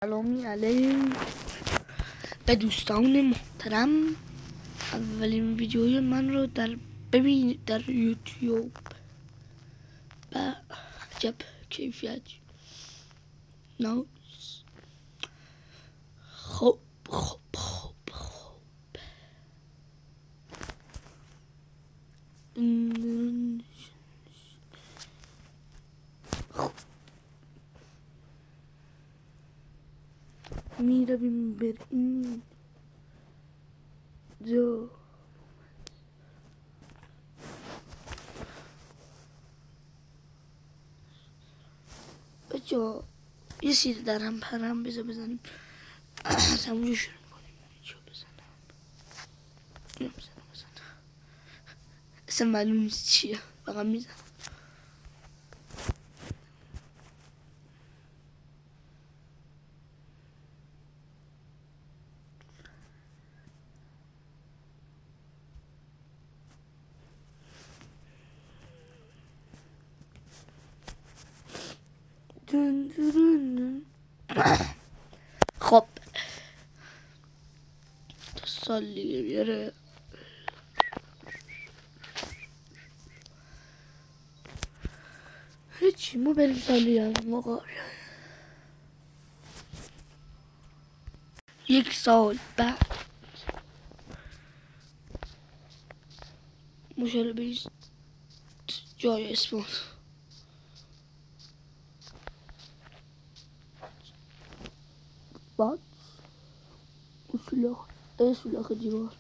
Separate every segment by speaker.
Speaker 1: سلامی علیکم به دوستان محترم. اولین ویدیوی من رو ببینید در یوتیوب به عجب کیفیت. نایس. خب میرویم بر این جا. بچه‌ها یه سیر در هم پرم بزنیم از همونجا شروع کنیم. چه بزنم اصلا معلوم نیست چیه، فقط میزنم. خب سال دیگه بیاره. هیچی، ما بریم سالی هم موقع. یک سال بعد مشاله بیست جای اسمون بعد سولاخ دیوار.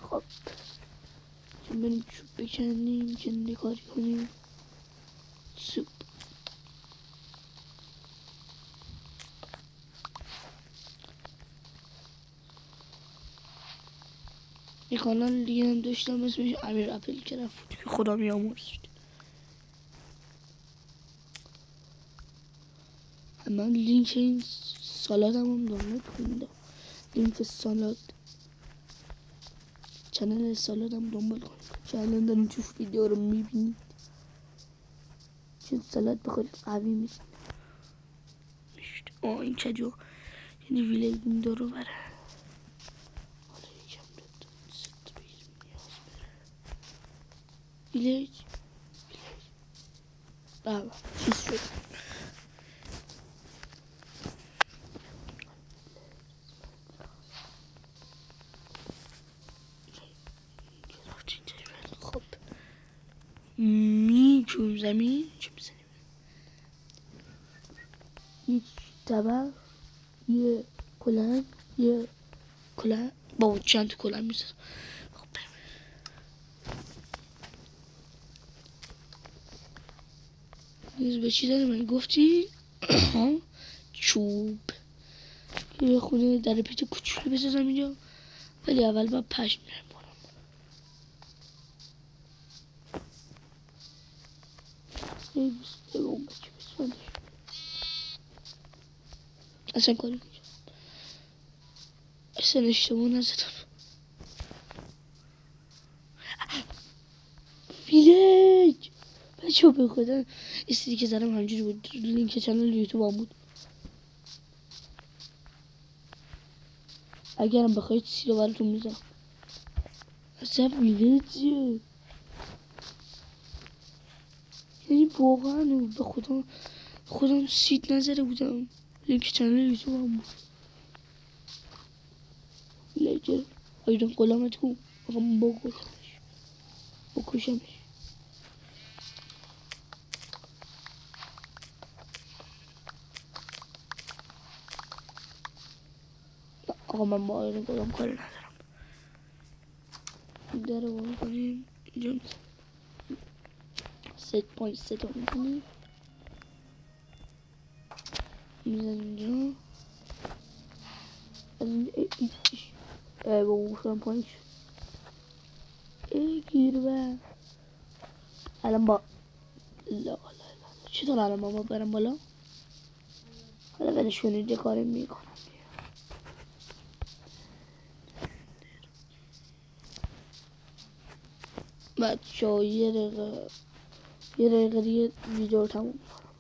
Speaker 1: خب چون بریم چوب بکنیم، چندی کاری کنیم. سوپ یه کانال دیگه هم داشتم اسمش امیر اپل کرفت که خدا میامرزید. من لینک این سالاد هم دانلود کنید. لینک سالاد چنل سالاد هم دنبال کنید که الان داریم توش ویدیو رو میبینید. چون سالاد بخورید قوی میشید. این کجا یعنی ویلیج این دارو بره. حالا یکم نیاز بره ویلیج بابا چیز شد. خب میچون زمین چه میزنیم؟ یک طبق، یه کلنگ، یه کلنگ. بابا چند تا کلنگ میزنم. خب نیز به چی داری من گفتی؟ چوب. یه خونه در پیت کوچولو بسازم اینجا، ولی اول باید پشم میرم کنم. اون بچه بسپندش اصلا کاری نکنم. اصلا اشتباه نزدم. ویلیج بچه ها بخودن استیدی که زدم همجوری بود. لینک چنل یوتیوب هم بود. اگرم بخواید سی رو براتون میزنم. اصلا ویلیجیه یعنی واقعا به خودم سید نزده بودم. لینک چنل یوتیوب هم بود. ویلیجر ایدان قلامت کن بقام بکشمش. آقا من با ایدان قلام کاری ندارم. در رو باید کنیم اینجا ست تا میکنیم میزن اینجا از اینجا با اون پایین گیر به الان با لا چطور الان ما برم بالا؟ حالا ولش کنید یه کاری میکنم. بچه ها یه دقیقه دیگه ویدیو رو تموم کنم.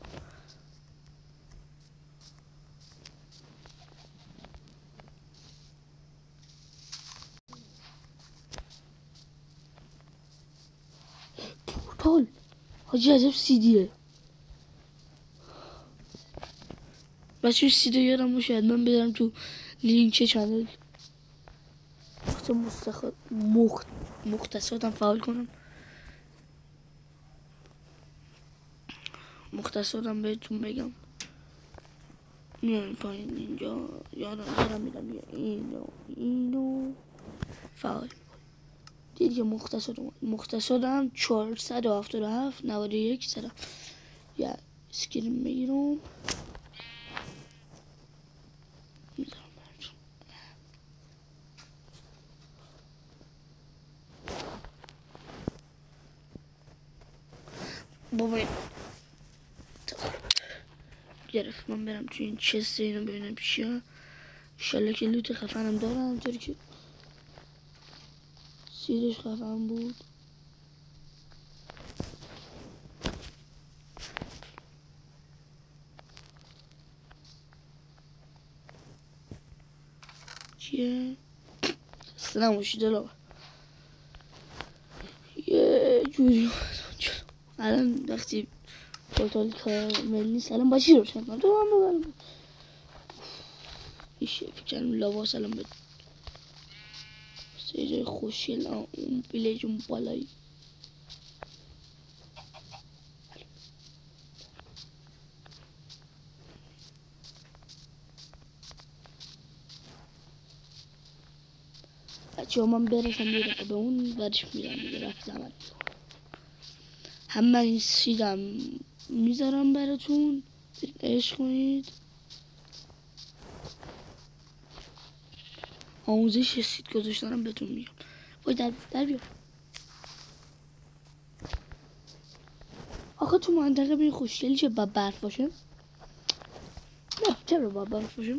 Speaker 1: حاجی عجب سیدیه. بچه سیدو یادم باشه من برم تو لینک چنل وقتی مختصاتم فعال کنم، مختصاتم بهتون بگم. میام پایین اینجا یادم دارم میدم اینو فعال دیگه. مختصاتم 477 91 زدم. یا اسکرین میگیرم میذارم براتون. بابا گرفت. من برم توی این چست اینو ببینم چیه. انشالله که لوت خفنم دارم همطوری که سیرش خفن بود. چیه؟ سلام باشی دلار یه جوری الان وقتی پورتال کامل نیست الان باشی روشن کنم تو هم ببرم ایشه فکرم لباس الان به سیره خوشیل اون بیلیج اون بالایی. بچه ها من برسم یه دقیقه به اون بعدش میرم دیگه رفت زمن. همه این سیدم میذارم براتون عشق کنید. آموزش سید گذاشتنم بهتون میگم. وای در بیا. آخه تو منطقه به خوشگلی چه با برف باشه؟ نه چرا با برف باشه؟